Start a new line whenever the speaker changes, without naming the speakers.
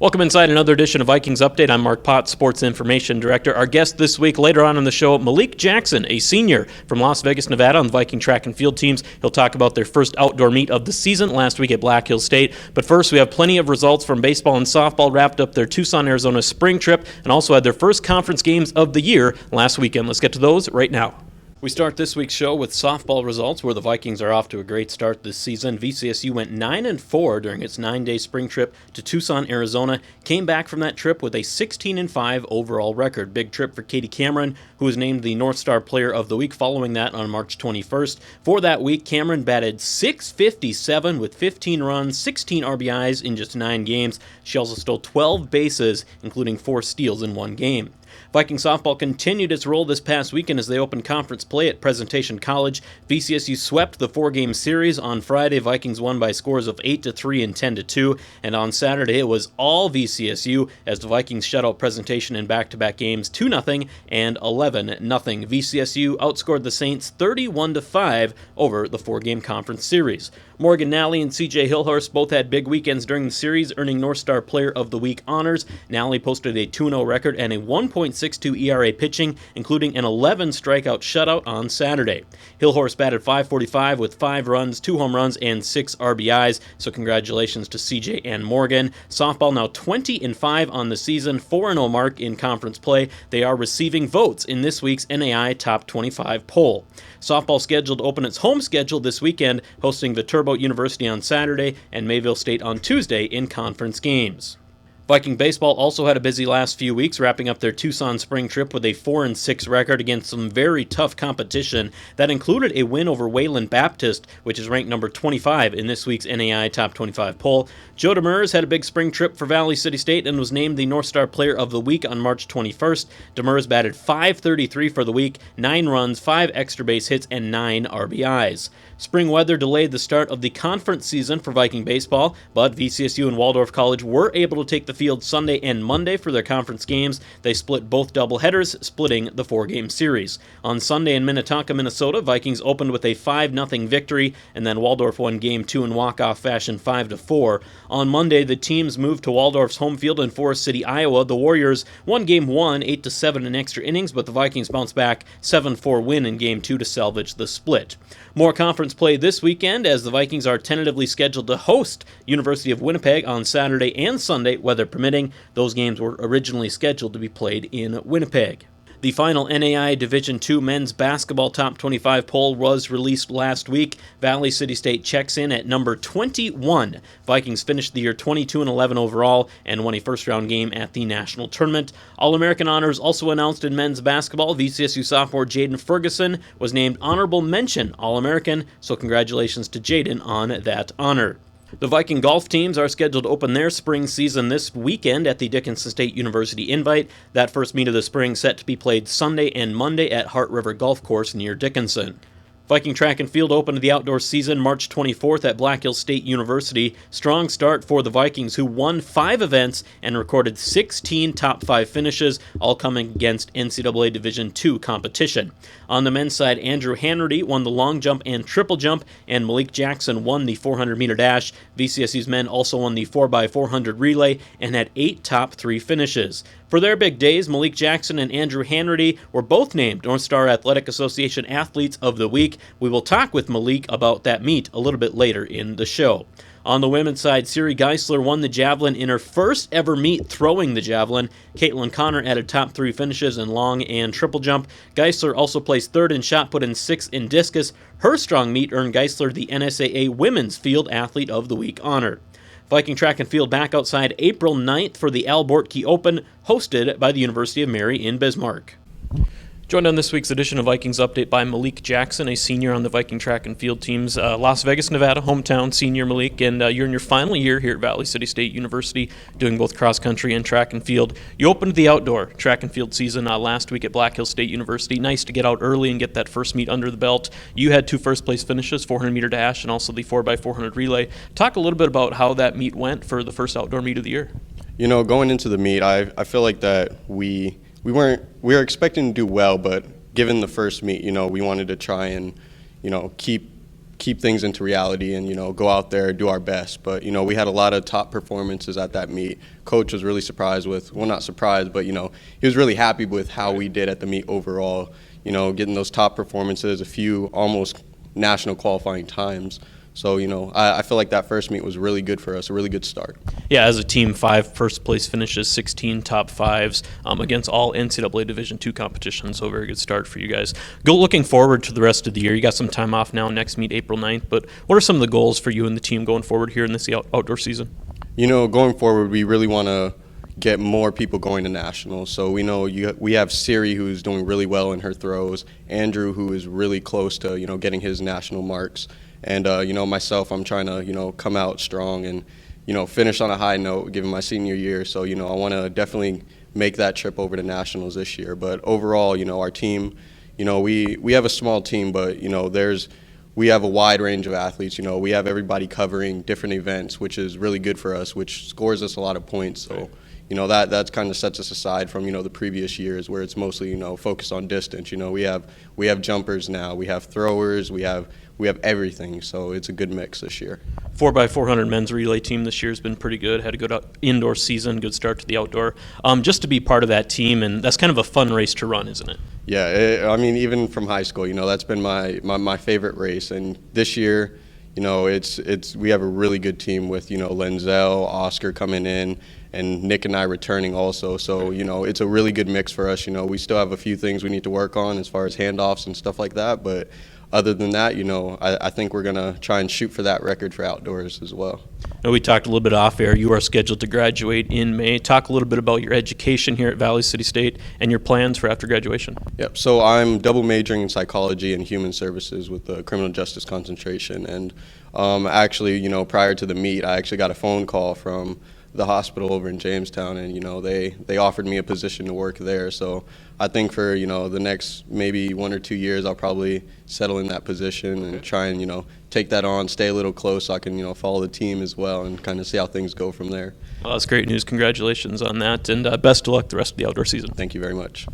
Welcome inside another edition of Vikings Update. I'm Mark Potts, Sports Information Director. Our guest this week, later on in the show, Malik Jackson, a senior from Las Vegas, Nevada on the Viking track and field teams. He'll talk about their first outdoor meet of the season last week at Black Hills State. But first, we have plenty of results from baseball and softball. Wrapped up their Tucson, Arizona spring trip and also had their first conference games of the year last weekend. Let's get to those right now. We start this week's show with softball results, where the Vikings are off to a great start this season. VCSU went 9-4 during its 9-day spring trip to Tucson, Arizona. Came back from that trip with a 16-5 overall record. Big trip for Katie Cameron, who was named the North Star Player of the Week following that on March 21st. For that week, Cameron batted .657 with 15 runs, 16 RBIs in just 9 games. She also stole 12 bases, including 4 steals in 1 game. Viking softball continued its role this past weekend as they opened conference play at Presentation College. VCSU swept the 4-game series. On Friday, Vikings won by scores of 8-3 and 10-2. And on Saturday, it was all VCSU as the Vikings shut out Presentation in back-to-back games 2-0 and 11-0. VCSU outscored the Saints 31-5 over the 4-game conference series. Morgan Nally and CJ Hillhurst both had big weekends during the series, earning North Star Player of the Week honors. Nally posted a 2-0 record and a 1.62 ERA pitching, including an 11 strikeout shutout on Saturday. Hillhurst batted .545 with 5 runs, 2 home runs, and 6 RBIs, so congratulations to CJ and Morgan. Softball now 20-5 on the season, 4-0 mark in conference play. They are receiving votes in this week's NAI Top 25 poll. Softball scheduled to open its home schedule this weekend, hosting Viterbo University on Saturday and Mayville State on Tuesday in conference games. Viking baseball also had a busy last few weeks, wrapping up their Tucson spring trip with a 4-6 record against some very tough competition that included a win over Wayland Baptist, which is ranked number 25 in this week's NAI Top 25 poll. Joe Demers had a big spring trip for Valley City State and was named the North Star Player of the Week on March 21st. Demers batted .533 for the week, 9 runs, 5 extra base hits, and 9 RBIs. Spring weather delayed the start of the conference season for Viking baseball, but VCSU and Waldorf College were able to take the field Sunday and Monday for their conference games. They split both doubleheaders, splitting the 4-game series. On Sunday in Minnetonka, Minnesota, Vikings opened with a 5-0 victory, and then Waldorf won Game 2 in walk-off fashion 5-4. On Monday, the teams moved to Waldorf's home field in Forest City, Iowa. The Warriors won Game 1, 8-7 in extra innings, but the Vikings bounced back 7-4 win in Game 2 to salvage the split. More conference play this weekend as the Vikings are tentatively scheduled to host University of Winnipeg on Saturday and Sunday, weather permitting. Those games were originally scheduled to be played in Winnipeg. The final NAI Division II men's basketball top 25 poll was released last week. Valley City State checks in at number 21. Vikings finished the year 22-11 overall and won a first-round game at the national tournament. All-American honors also announced in men's basketball. VCSU sophomore Jaden Ferguson was named Honorable Mention All-American, so congratulations to Jaden on that honor. The Viking golf teams are scheduled to open their spring season this weekend at the Dickinson State University Invite. That first meet of the spring set to be played Sunday and Monday at Hart River Golf Course near Dickinson. Viking track and field opened the outdoor season March 24th at Black Hills State University. Strong start for the Vikings, who won 5 events and recorded 16 top 5 finishes, all coming against NCAA Division II competition. On the men's side, Andrew Hanratty won the long jump and triple jump, and Malik Jackson won the 400-meter dash. VCSU's men also won the 4x400 relay and had 8 top 3 finishes. For their big days, Malik Jackson and Andrew Hanratty were both named North Star Athletic Association Athletes of the Week. We will talk with Malik about that meet a little bit later in the show. On the women's side, Siri Geisler won the javelin in her first ever meet throwing the javelin. Caitlin Connor added top 3 finishes in long and triple jump. Geisler also placed 3rd in shot put and 6th in discus. Her strong meet earned Geisler the NSAA Women's Field Athlete of the Week honor. Viking track and field back outside April 9th for the Al Bortke Open, hosted by the University of Mary in Bismarck. Joined on this week's edition of Vikings Update by Malik Jackson, a senior on the Viking track and field teams. Las Vegas, Nevada, hometown senior Malik, and you're in your final year here at Valley City State University doing both cross country and track and field. You opened the outdoor track and field season last week at Black Hills State University. Nice to get out early and get that first meet under the belt. You had 2 first-place finishes, 400-meter dash and also the 4x400 relay. Talk a little bit about how that meet went for the first outdoor meet of the year.
You know, going into the meet, I feel like that we were expecting to do well, but given the first meet, you know, we wanted to try and, you know, keep keep things into reality and, go out there, do our best. But, we had a lot of top performances at that meet. Coach was really surprised with, well, not surprised, but, he was really happy with how we did at the meet overall, getting those top performances, a few almost national qualifying times. So, I feel like that first meet was really good for us, a really good start.
Yeah, as a team, 5 first-place finishes, 16 top 5s against all NCAA Division II competitions, so a very good start for you guys. Looking forward to the rest of the year. You got some time off now, next meet April 9th, but what are some of the goals for you and the team going forward here in this outdoor season?
Going forward, we really want to get more people going to nationals. So we know we have Siri, who's doing really well in her throws, Andrew, who is really close to, getting his national marks. And, myself, I'm trying to, come out strong and, finish on a high note given my senior year. So, I want to definitely make that trip over to nationals this year. But overall, our team, we have a small team, but, we have a wide range of athletes. We have everybody covering different events, which is really good for us, which scores us a lot of points. So, that kind of sets us aside from, the previous years where it's mostly, focused on distance. We have jumpers now, we have throwers, we have everything, so it's a good mix this year.
4x400 men's relay team this year has been pretty good. Had a good indoor season, good start to the outdoor. Just to be part of that team, and that's kind of a fun race to run, isn't it?
Yeah, even from high school, that's been my favorite race. And this year, we have a really good team with, Lenzel, Oscar coming in, and Nick and I returning also. So, it's a really good mix for us. We still have a few things we need to work on as far as handoffs and stuff like that, but other than that, I think we're going to try and shoot for that record for outdoors as well.
Now, we talked a little bit off air. You are scheduled to graduate in May. Talk a little bit about your education here at Valley City State and your plans for after graduation.
Yep. So I'm double majoring in psychology and human services with a criminal justice concentration. And actually, prior to the meet, I actually got a phone call from the hospital over in Jamestown, and they offered me a position to work there. So I think for the next maybe 1 or 2 years, I'll probably settle in that position and try and take that on, stay a little close, so I can follow the team as well and kind of see how things go from there.
Well, that's great news. Congratulations on that, and best of luck the rest of the outdoor season.
Thank you very much.